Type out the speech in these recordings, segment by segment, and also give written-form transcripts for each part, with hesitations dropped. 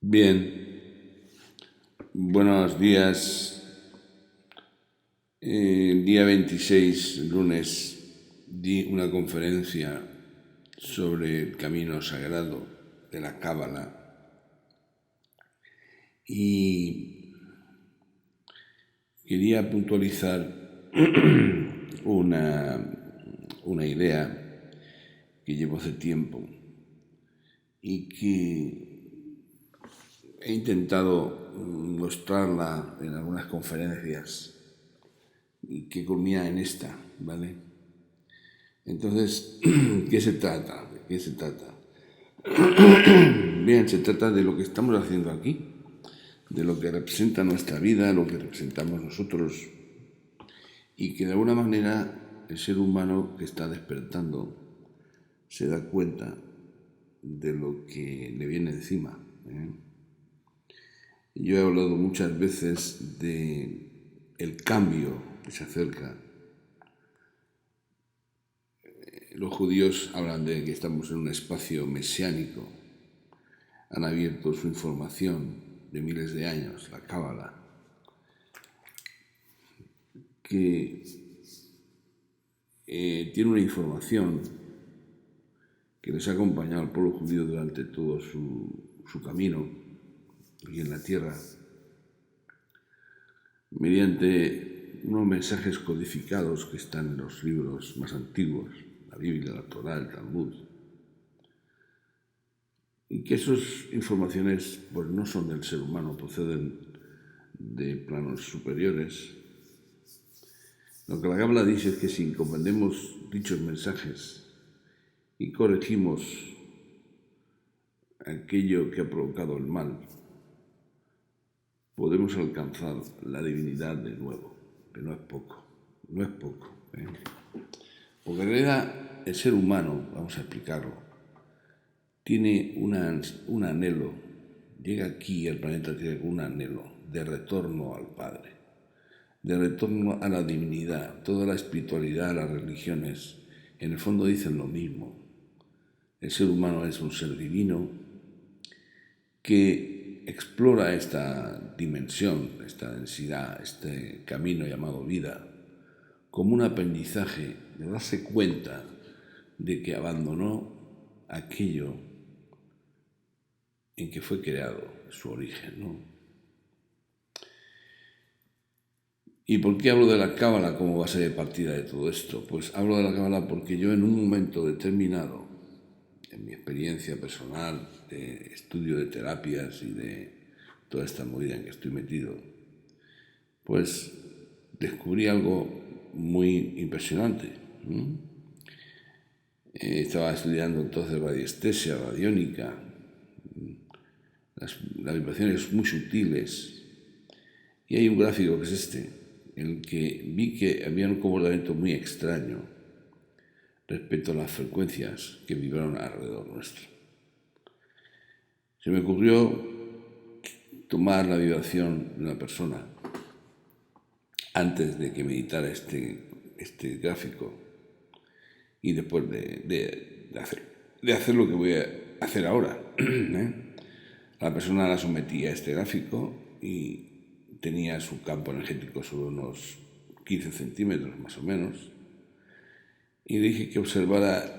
Bien, buenos días. El día 26, lunes, di una conferencia sobre el camino sagrado de la Cábala y quería puntualizar una idea que llevo hace tiempo y que he intentado mostrarla en algunas conferencias y que culmina en esta, ¿vale? Entonces, ¿qué se trata? ¿De qué se trata? Bien, se trata de lo que estamos haciendo aquí, de lo que representa nuestra vida, lo que representamos nosotros, y que de alguna manera el ser humano que está despertando se da cuenta de lo que le viene encima, ¿eh? Yo he hablado muchas veces de el cambio que se acerca. Los judíos hablan de que estamos en un espacio mesiánico. Han abierto su información de miles de años, la Cábala, que tiene una información que les ha acompañado al pueblo judío durante todo su camino aquí en la tierra, mediante unos mensajes codificados que están en los libros más antiguos, la Biblia, la Torá, el Talmud, y que esas informaciones pues, no son del ser humano, proceden de planos superiores. Lo que la Cábala dice es que si comprendemos dichos mensajes y corregimos aquello que ha provocado el mal, podemos alcanzar la divinidad de nuevo, que no es poco, no es poco. Porque en realidad el ser humano, vamos a explicarlo, tiene un anhelo, llega aquí al planeta Tierra con un anhelo de retorno al Padre, de retorno a la divinidad. Toda la espiritualidad, las religiones, en el fondo dicen lo mismo. El ser humano es un ser divino que explora esta dimensión, esta densidad, este camino llamado vida, como un aprendizaje de darse cuenta de que abandonó aquello en que fue creado, su origen, ¿no? ¿Y por qué hablo de la Cábala como base de partida de todo esto? Pues hablo de la Cábala porque yo en un momento determinado, en mi experiencia personal de estudio de terapias y de toda esta movida en que estoy metido, pues descubrí algo muy impresionante. Estaba estudiando entonces radiestesia, radiónica, las vibraciones muy sutiles, y hay un gráfico que es este, en el que vi que había un comportamiento muy extraño respecto a las frecuencias que vibraron alrededor nuestro. Se me ocurrió tomar la vibración de una persona antes de que meditara este gráfico y después de hacer lo que voy a hacer ahora. La persona la sometía a este gráfico y tenía su campo energético sobre unos 15 centímetros más o menos, y dije que observara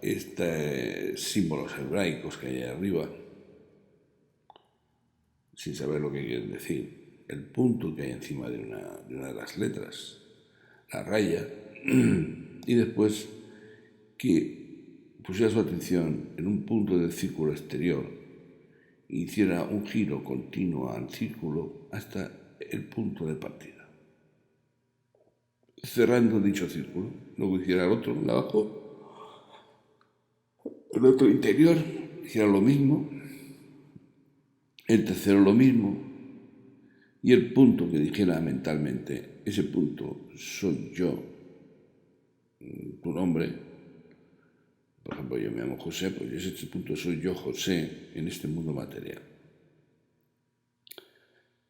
estos símbolos hebraicos que hay ahí arriba, sin saber lo que quieren decir, el punto que hay encima de una de las letras, la raya, y después que pusiera su atención en un punto del círculo exterior e hiciera un giro continuo al círculo hasta el punto de partida. Cerrando dicho círculo, luego hiciera el otro de abajo, el otro interior, hiciera lo mismo, el tercero lo mismo, y el punto que dijera mentalmente, ese punto soy yo, tu nombre, por ejemplo, yo me llamo José, pues ese punto soy yo, José, en este mundo material.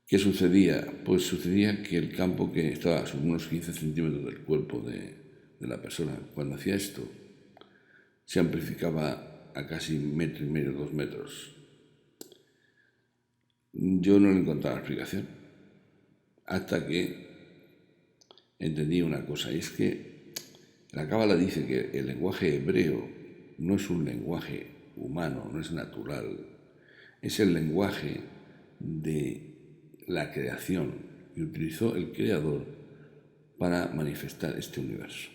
¿Qué sucedía? Pues sucedía que el campo que estaba a unos 15 centímetros del cuerpo de la persona, cuando hacía esto, se amplificaba a casi 1,5 metros, 2 metros. Yo no le encontraba explicación hasta que entendí una cosa, y es que la Cábala dice que el lenguaje hebreo no es un lenguaje humano, no es natural, es el lenguaje de la creación que utilizó el Creador para manifestar este universo.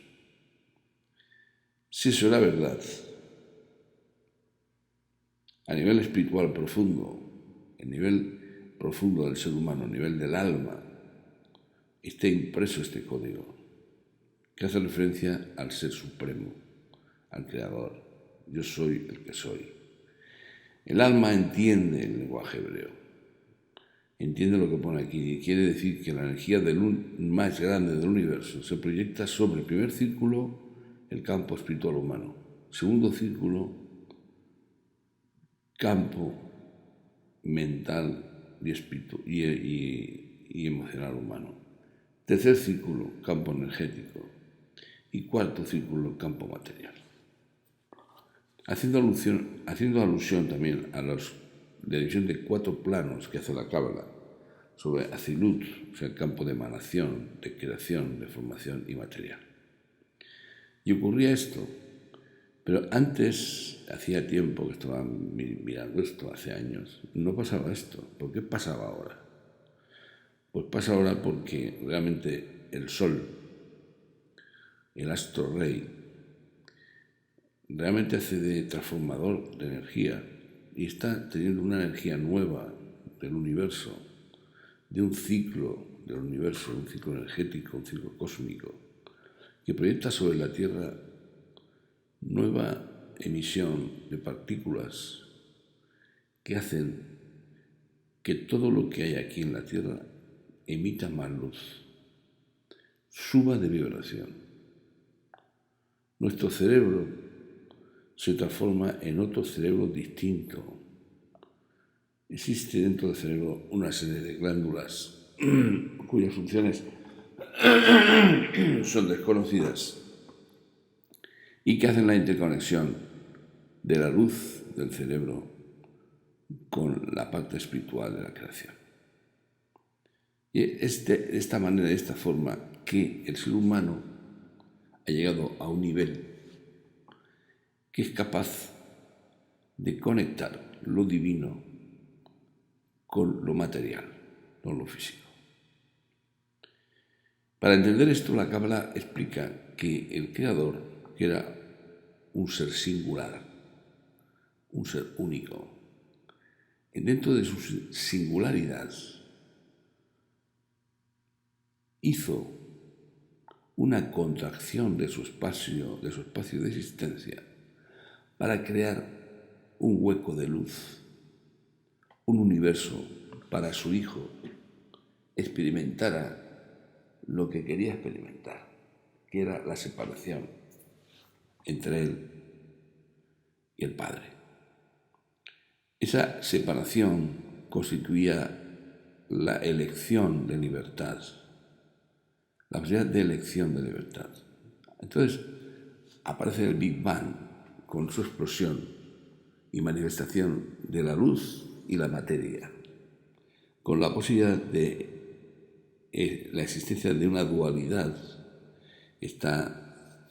Si eso era verdad, a nivel espiritual profundo, a nivel profundo del ser humano, a nivel del alma, está impreso este código, que hace referencia al Ser Supremo, al Creador. Yo soy el que soy. El alma entiende el lenguaje hebreo, entiende lo que pone aquí, y quiere decir que la energía más grande del universo se proyecta sobre el primer círculo, el campo espiritual humano. Segundo círculo, campo mental y emocional humano. Tercer círculo, campo energético. Y cuarto círculo, campo material. Haciendo alusión también a la división de 4 planos que hace la Cábala sobre Azilut, o sea, el campo de emanación, de creación, de formación y material. Y ocurría esto, pero antes, hacía tiempo que estaba mirando esto, hace años, no pasaba esto. ¿Por qué pasaba ahora? Pues pasa ahora porque realmente el Sol, el astro rey, realmente hace de transformador de energía y está teniendo una energía nueva del universo, de un ciclo del universo, un ciclo energético, un ciclo cósmico, que proyecta sobre la Tierra nueva emisión de partículas que hacen que todo lo que hay aquí en la Tierra emita más luz, suba de vibración. Nuestro cerebro se transforma en otro cerebro distinto. Existe dentro del cerebro una serie de glándulas cuyas funciones son desconocidas y que hacen la interconexión de la luz del cerebro con la parte espiritual de la creación. Y es de esta manera, de esta forma, que el ser humano ha llegado a un nivel que es capaz de conectar lo divino con lo material, no lo físico. Para entender esto, la Cábala explica que el Creador, que era un ser singular, un ser único, dentro de su singularidad, hizo una contracción de su espacio de existencia, para crear un hueco de luz, un universo para su Hijo experimentara lo que quería experimentar, que era la separación entre Él y el Padre. Esa separación constituía la elección de libertad, la posibilidad de elección de libertad. Entonces aparece el Big Bang con su explosión y manifestación de la luz y la materia, con la posibilidad de la existencia de una dualidad que está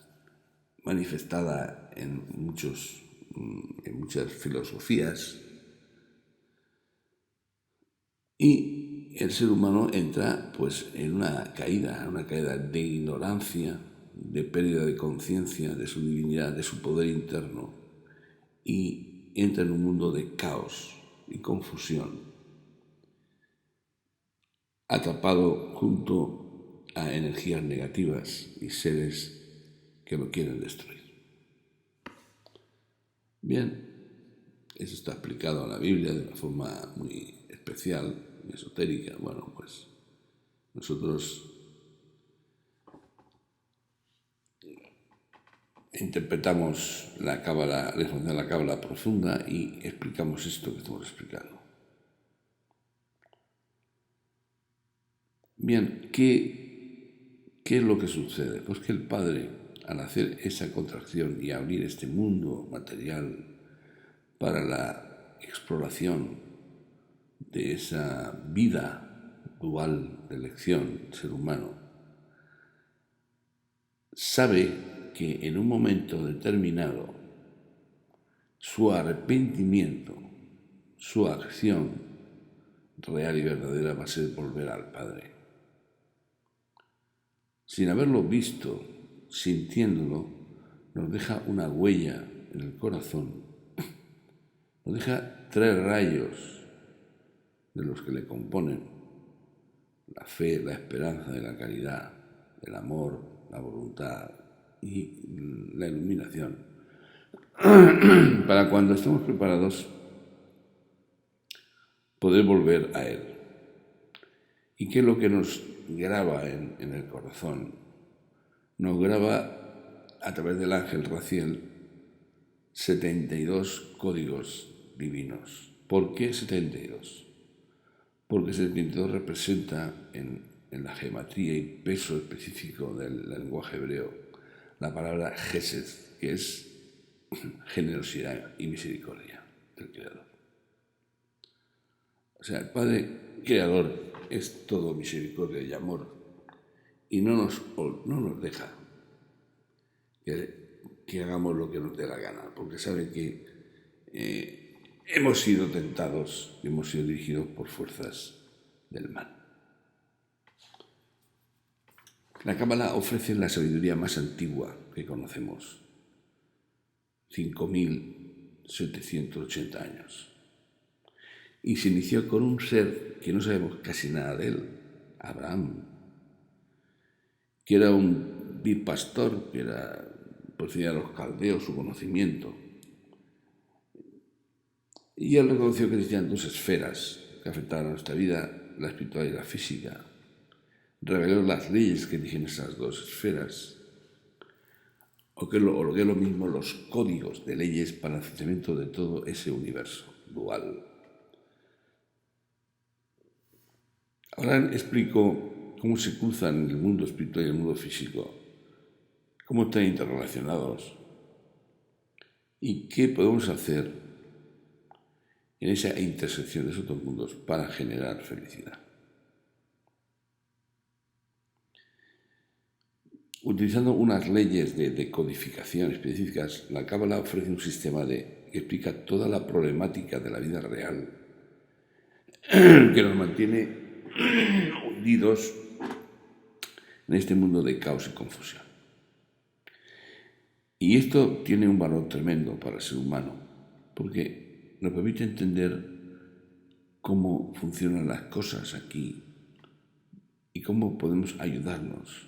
manifestada en muchas filosofías, y el ser humano entra pues en una caída de ignorancia, de pérdida de conciencia de su divinidad, de su poder interno, y entra en un mundo de caos y confusión, atrapado junto a energías negativas y seres que lo quieren destruir. Bien, eso está explicado en la Biblia de una forma muy especial, muy esotérica. Bueno, pues nosotros interpretamos la Cábala, la Cábala profunda, y explicamos esto que estamos explicando. Bien, ¿qué es lo que sucede? Pues que el Padre, al hacer esa contracción y abrir este mundo material para la exploración de esa vida dual de elección del ser humano, sabe que en un momento determinado su arrepentimiento, su acción real y verdadera va a ser volver al Padre. Sin haberlo visto, sintiéndolo, nos deja una huella en el corazón, nos deja 3 rayos de los que le componen: la fe, la esperanza y la caridad, el amor, la voluntad y la iluminación, para cuando estemos preparados poder volver a Él. ¿Y qué es lo que nos graba en el corazón? Nos graba a través del ángel Raziel 72 códigos divinos. ¿Por qué 72? Porque 72 representa en la geometría y peso específico del lenguaje hebreo la palabra Gesed, que es generosidad y misericordia del Creador. O sea, el Padre Creador es todo misericordia y amor y no nos deja que hagamos lo que nos dé la gana, porque sabe que hemos sido tentados y hemos sido dirigidos por fuerzas del mal. La Cábala ofrece la sabiduría más antigua que conocemos, 5.780 años. Y se inició con un ser que no sabemos casi nada de él, Abraham, que era un vil pastor, que era procedía de los caldeos, su conocimiento. Y él reconoció que existían 2 esferas que afectaban a nuestra vida, la espiritual y la física. Reveló las leyes que rigen esas 2 esferas, o lo que es lo mismo, los códigos de leyes para el funcionamiento de todo ese universo dual. Ahora explico cómo se cruzan el mundo espiritual y el mundo físico, cómo están interrelacionados y qué podemos hacer en esa intersección de esos 2 mundos para generar felicidad. Utilizando unas leyes de codificación específicas, la Cábala ofrece un sistema que explica toda la problemática de la vida real, que nos mantiene hundidos en este mundo de caos y confusión. Y esto tiene un valor tremendo para el ser humano, porque nos permite entender cómo funcionan las cosas aquí y cómo podemos ayudarnos.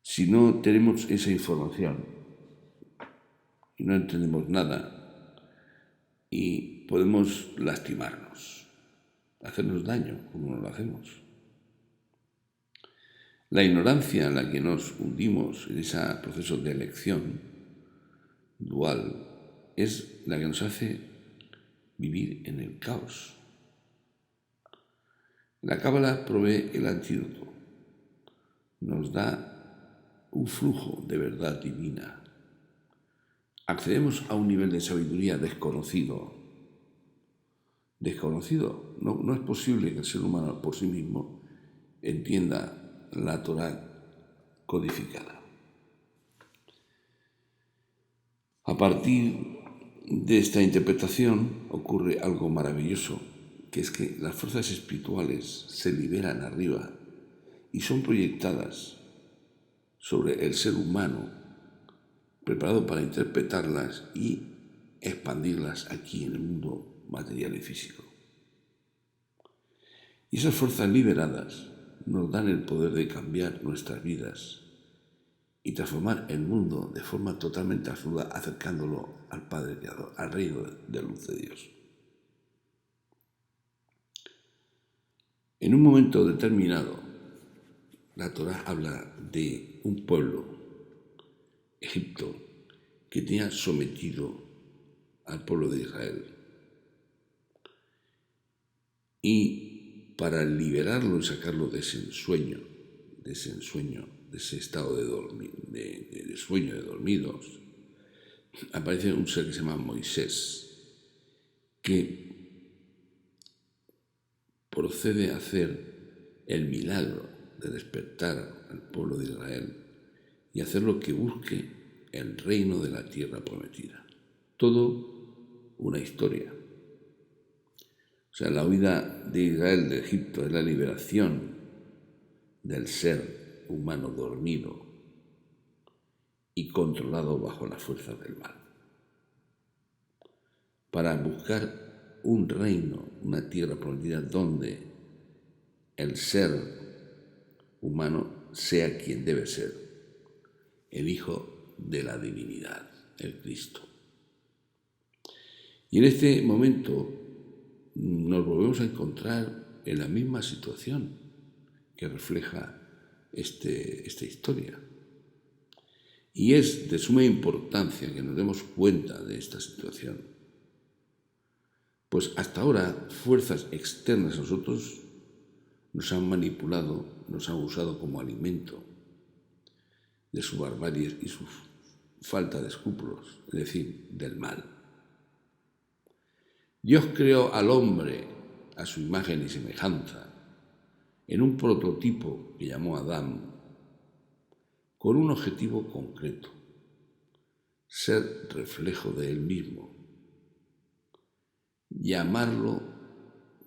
Si no tenemos esa información y no entendemos nada, y podemos lastimarnos, hacernos daño como nos lo hacemos. La ignorancia en la que nos hundimos en ese proceso de elección dual es la que nos hace vivir en el caos. La Cábala provee el antídoto, nos da un flujo de verdad divina. Accedemos a un nivel de sabiduría desconocido. No es posible que el ser humano por sí mismo entienda la Torá codificada. A partir de esta interpretación ocurre algo maravilloso, que es que las fuerzas espirituales se liberan arriba y son proyectadas sobre el ser humano, preparado para interpretarlas y expandirlas aquí en el mundo material y físico. Y esas fuerzas liberadas nos dan el poder de cambiar nuestras vidas y transformar el mundo de forma totalmente absurda, acercándolo al Padre Creador, al reino de luz de Dios. En un momento determinado, la Torá habla de un pueblo, Egipto, que tenía sometido al pueblo de Israel. Y para liberarlo y sacarlo de ese ensueño, de ese estado de sueño de dormidos, aparece un ser que se llama Moisés, que procede a hacer el milagro de despertar al pueblo de Israel y hacerlo que busque el reino de la tierra prometida. Todo una historia. O sea, la huida de Israel de Egipto es la liberación del ser humano dormido y controlado bajo las fuerzas del mal, para buscar un reino, una tierra prometida donde el ser humano sea quien debe ser, el Hijo de la divinidad, el Cristo. Y en este momento nos volvemos a encontrar en la misma situación que refleja esta historia. Y es de suma importancia que nos demos cuenta de esta situación. Pues hasta ahora fuerzas externas a nosotros nos han manipulado, nos han usado como alimento de su barbarie y su falta de escrúpulos, es decir, del mal. Dios creó al hombre a su imagen y semejanza en un prototipo que llamó Adán, con un objetivo concreto: ser reflejo de él mismo, y amarlo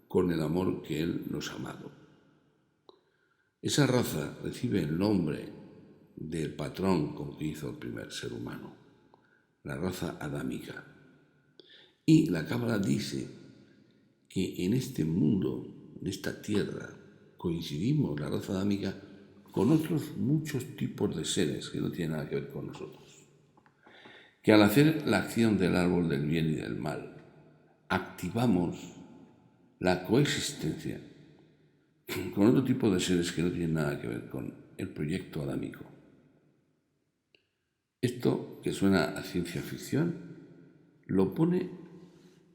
con el amor que él nos ha amado. Esa raza recibe el nombre del patrón con que hizo el primer ser humano, la raza adámica. Y la Cábala dice que en este mundo, en esta tierra, coincidimos, la raza adámica, con otros muchos tipos de seres que no tienen nada que ver con nosotros. Que al hacer la acción del árbol del bien y del mal, activamos la coexistencia con otro tipo de seres que no tienen nada que ver con el proyecto adámico. Esto, que suena a ciencia ficción, lo pone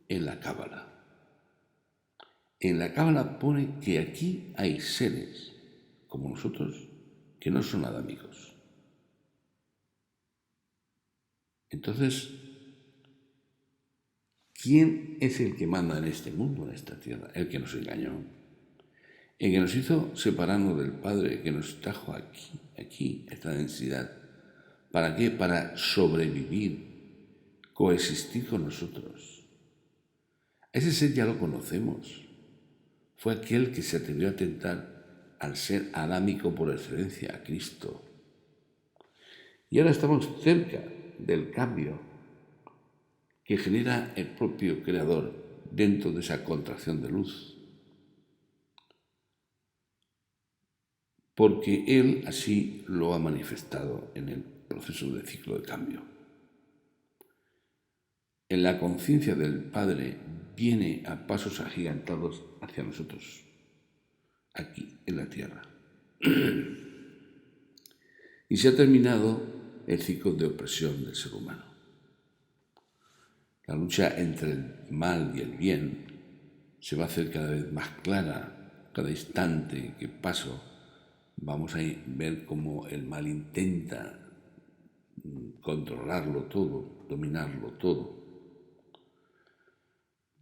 en la Cábala. En la Cábala pone que aquí hay seres, como nosotros, que no son adámicos. Entonces, ¿quién es el que manda en este mundo, en esta tierra? El que nos engañó, el que nos hizo separarnos del Padre, que nos trajo aquí, esta densidad. ¿Para qué? Para sobrevivir, coexistir con nosotros. Ese ser ya lo conocemos. Fue aquel que se atrevió a tentar al ser adámico por excelencia, a Cristo. Y ahora estamos cerca del cambio que genera el propio Creador dentro de esa contracción de luz. Porque Él así lo ha manifestado en el proceso de ciclo de cambio. En la conciencia del Padre viene a pasos agigantados hacia nosotros, aquí, en la tierra. Y se ha terminado el ciclo de opresión del ser humano. La lucha entre el mal y el bien se va a hacer cada vez más clara. Cada instante que paso vamos a ver cómo el mal intenta controlarlo todo, dominarlo todo.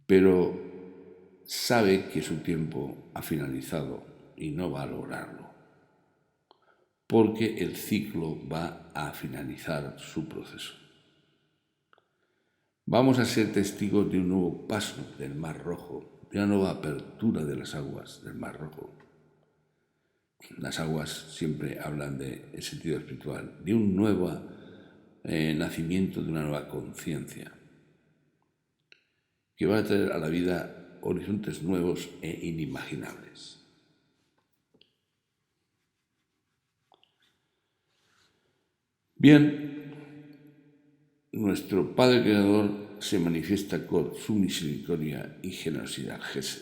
Pero sabe que su tiempo ha finalizado y no va a lograrlo, porque el ciclo va a finalizar su proceso. Vamos a ser testigos de un nuevo paso del Mar Rojo, de una nueva apertura de las aguas del Mar Rojo. Las aguas siempre hablan del sentido espiritual, de un nuevo nacimiento, de una nueva conciencia, que va a traer a la vida horizontes nuevos e inimaginables. Bien, nuestro Padre Creador se manifiesta con su misericordia y generosidad, Gesed.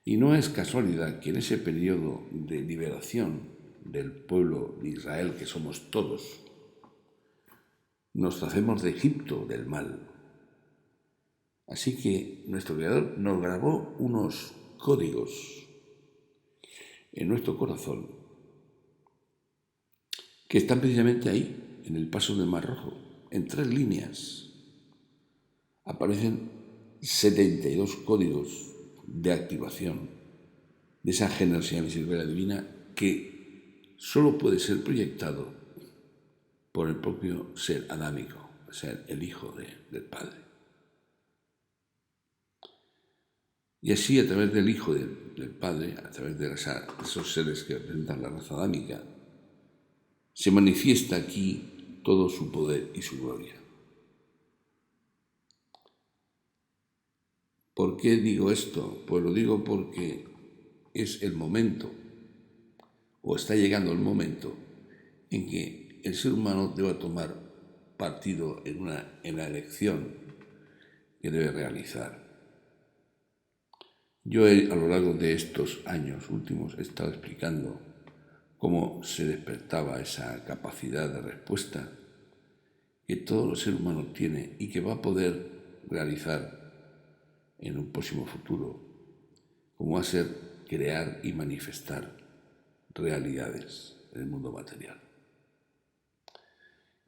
Y no es casualidad que en ese periodo de liberación del pueblo de Israel, que somos todos, nos tracemos de Egipto, del mal. Así que nuestro Creador nos grabó unos códigos en nuestro corazón que están precisamente ahí, en el paso del Mar Rojo, en 3 líneas. Aparecen 72 códigos de activación de esa generosidad misericórdia divina que solo puede ser proyectado por el propio ser adámico, o sea, el Hijo del Padre. Y así, a través del Hijo del Padre, a través de esos seres que representan la raza adámica, se manifiesta aquí todo su poder y su gloria. ¿Por qué digo esto? Pues lo digo porque es el momento, o está llegando el momento, en que el ser humano deba tomar partido en la elección que debe realizar. Yo a lo largo de estos años últimos he estado explicando cómo se despertaba esa capacidad de respuesta que todo el ser humano tiene y que va a poder realizar en un próximo futuro, como va a ser crear y manifestar realidades en el mundo material.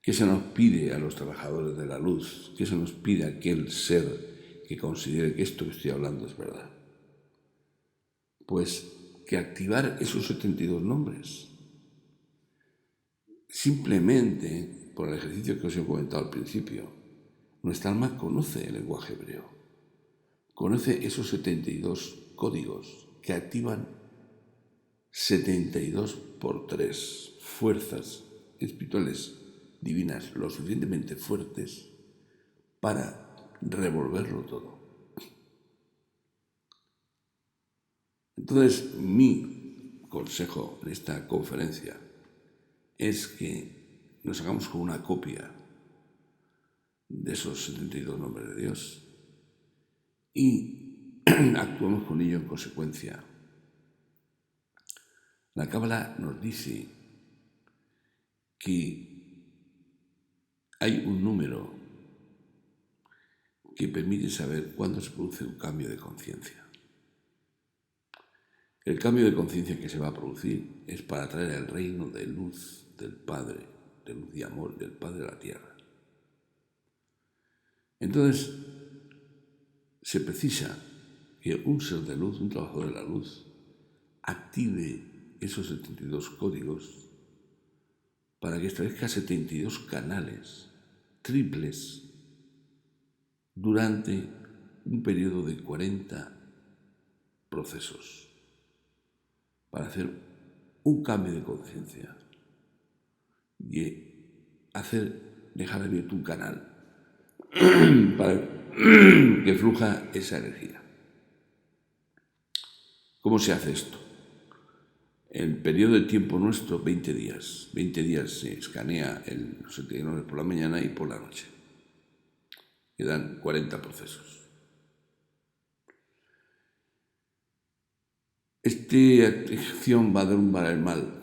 ¿Qué se nos pide a los trabajadores de la luz? ¿Qué se nos pide a aquel ser que considere que esto que estoy hablando es verdad? Pues que activar esos 72 nombres. Simplemente por el ejercicio que os he comentado al principio, nuestra alma conoce el lenguaje hebreo, conoce esos 72 códigos que activan 72 por 3 fuerzas espirituales divinas lo suficientemente fuertes para revolverlo todo. Entonces, mi consejo en esta conferencia es que nos hagamos con una copia de esos 72 nombres de Dios y actuemos con ello en consecuencia. La Cábala nos dice que hay un número que permite saber cuándo se produce un cambio de conciencia. El cambio de conciencia que se va a producir es para traer el reino de luz del Padre, de luz y amor del Padre a la tierra. Entonces, se precisa que un ser de luz, un trabajador de la luz, active esos 72 códigos para que establezca 72 canales triples durante un periodo de 40 procesos para hacer un cambio de conciencia y dejar abierto un canal para que fluya esa energía. ¿Cómo se hace esto? El periodo de tiempo nuestro, 20 días. 20 días se escanea los 79 por la mañana y por la noche. Quedan 40 procesos. Esta acción va a derrumbar el mal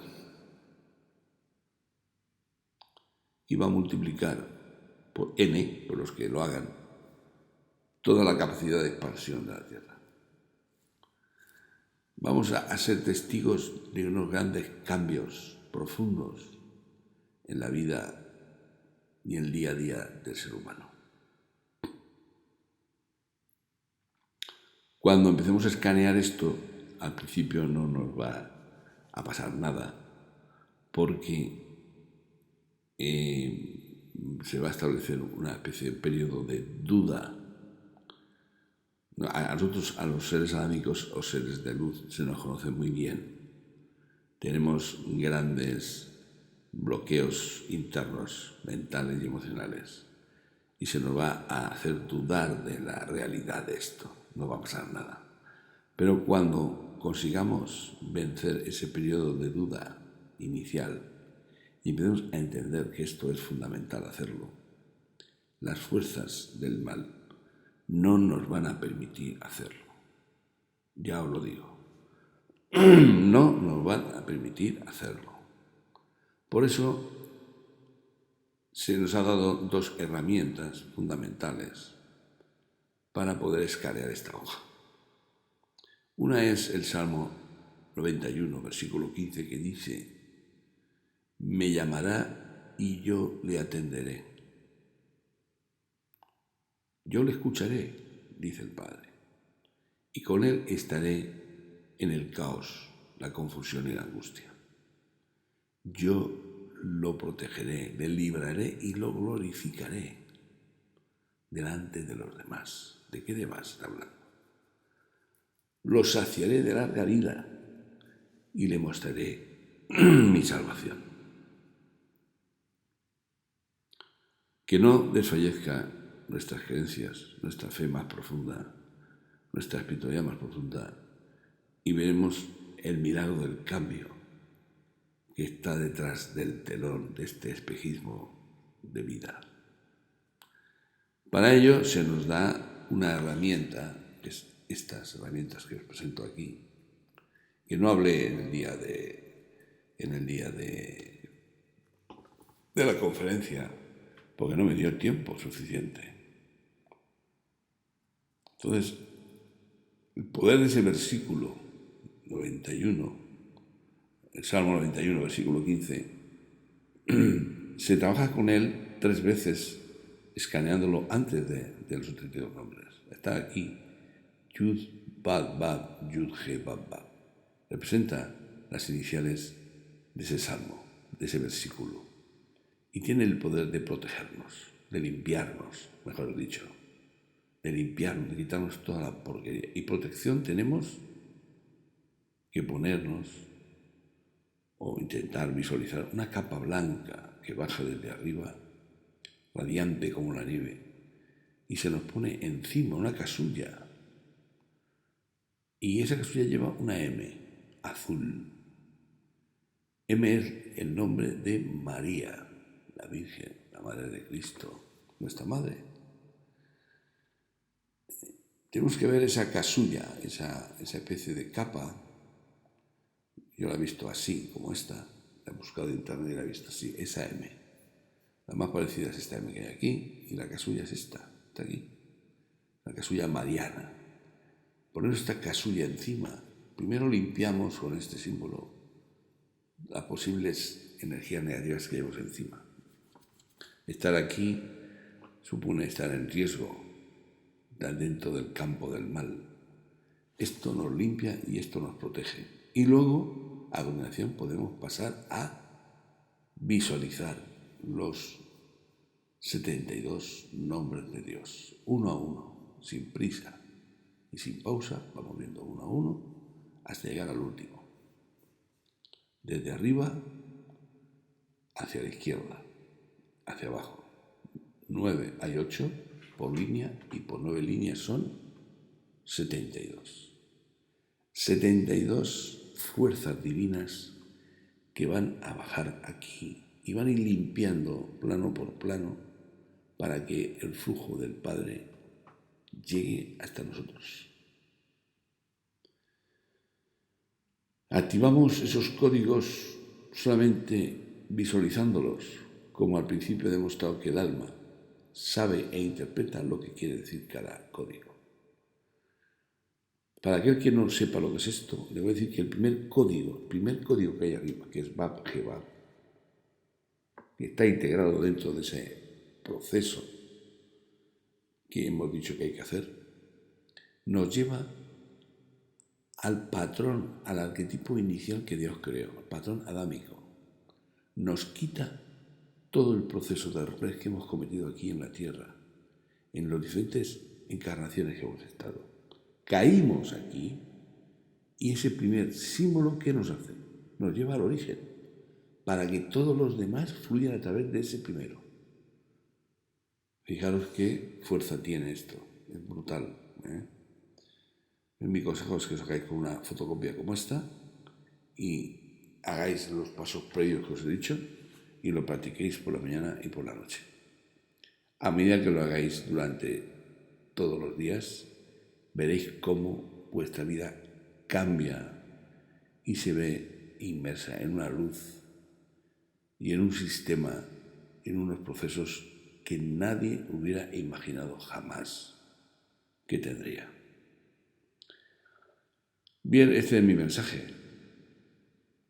y va a multiplicar por N, por los que lo hagan, toda la capacidad de expansión de la Tierra. Vamos a ser testigos de unos grandes cambios profundos en la vida y en el día a día del ser humano. Cuando empecemos a escanear esto, al principio no nos va a pasar nada, porque se va a establecer una especie de periodo de duda. A nosotros, a los seres adámicos o seres de luz, se nos conoce muy bien. Tenemos grandes bloqueos internos, mentales y emocionales, y se nos va a hacer dudar de la realidad de esto. No va a pasar nada. Pero cuando consigamos vencer ese periodo de duda inicial y empecemos a entender que esto es fundamental hacerlo, las fuerzas del mal no nos van a permitir hacerlo. Ya os lo digo. No nos van a permitir hacerlo. Por eso se nos ha dado dos herramientas fundamentales para poder escanear esta hoja. Una es el Salmo 91, versículo 15, que dice: me llamará y yo le atenderé. Yo le escucharé, dice el Padre, y con Él estaré en el caos, la confusión y la angustia. Yo lo protegeré, le libraré y lo glorificaré delante de los demás. ¿De qué demás está hablando? Lo saciaré de larga vida y le mostraré mi salvación. Que no desfallezca nuestras creencias, nuestra fe más profunda, nuestra espiritualidad más profunda, y veremos el milagro del cambio que está detrás del telón de este espejismo de vida. Para ello se nos da una herramienta, que es estas herramientas que os presento aquí, que no hablé en el día de la conferencia, porque no me dio el tiempo suficiente. Entonces, el poder de ese versículo 91, el Salmo 91, versículo 15, se trabaja con él 3 veces, escaneándolo antes de los 32 nombres. Está aquí, Yud, Bad, Bad, Yud, He, Bad, Bad. Representa las iniciales de ese salmo, de ese versículo. Y tiene el poder de protegernos, de limpiarnos, mejor dicho, de limpiarnos, de quitarnos toda la porquería. Y protección tenemos que ponernos o intentar visualizar una capa blanca que baja desde arriba, radiante como la nieve, y se nos pone encima una casulla. Y esa casulla lleva una M, azul. M es el nombre de María, la Virgen, la Madre de Cristo, nuestra Madre. Tenemos que ver esa casulla, esa especie de capa. Yo la he visto así, como esta. La he buscado en internet y la he visto así, esa M. La más parecida es esta M que hay aquí, y la casulla es esta, está aquí. La casulla mariana. Poner esta casulla encima. Primero limpiamos con este símbolo las posibles energías negativas que llevamos encima. Estar aquí supone estar en riesgo, dentro del campo del mal. Esto nos limpia y esto nos protege. Y luego, a continuación, podemos pasar a visualizar los 72 nombres de Dios, uno a uno, sin prisa y sin pausa. Vamos viendo uno a uno hasta llegar al último. Desde arriba hacia la izquierda, hacia abajo. 9, hay 8 por línea, y por 9 líneas son 72. 72 fuerzas divinas que van a bajar aquí y van a ir limpiando plano por plano para que el flujo del Padre llegue hasta nosotros. Activamos esos códigos solamente visualizándolos, como al principio he demostrado que el alma sabe e interpreta lo que quiere decir cada código. Para aquel que no sepa lo que es esto, le voy a decir que el primer código que hay arriba, que es Bab, Jebab, que está integrado dentro de ese proceso que hemos dicho que hay que hacer, nos lleva al patrón, al arquetipo inicial que Dios creó, al patrón adámico. Nos quita todo el proceso de errores que hemos cometido aquí en la tierra, en las diferentes encarnaciones que hemos estado. Caímos aquí y ese primer símbolo, ¿qué nos hace? Nos lleva al origen, para que todos los demás fluyan a través de ese primero. Fijaros qué fuerza tiene esto, es brutal. Mi consejo es que os hagáis con una fotocopia como esta y hagáis los pasos previos que os he dicho y lo practiquéis por la mañana y por la noche. A medida que lo hagáis durante todos los días, veréis cómo vuestra vida cambia y se ve inmersa en una luz y en un sistema, en unos procesos que nadie hubiera imaginado jamás que tendría. Bien, este es mi mensaje.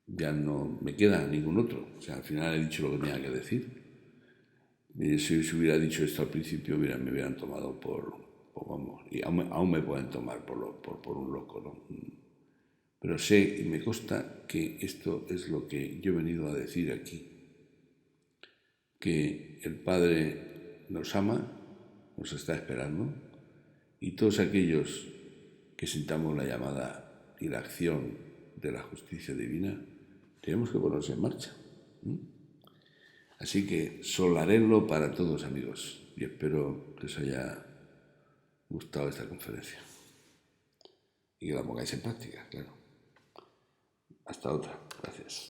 Ya no me queda ningún otro. O sea, al final he dicho lo que tenía que decir. Si hubiera dicho esto al principio, me hubieran tomado por pues vamos, y aún me pueden tomar por un loco, ¿no? Pero sé y me consta que esto es lo que yo he venido a decir aquí, que el Padre nos ama, nos está esperando, y todos aquellos que sintamos la llamada y la acción de la justicia divina, tenemos que ponernos en marcha. Así que solarenlo para todos, amigos, y espero que os haya gustado esta conferencia y que la pongáis en práctica, claro. Hasta otra. Gracias.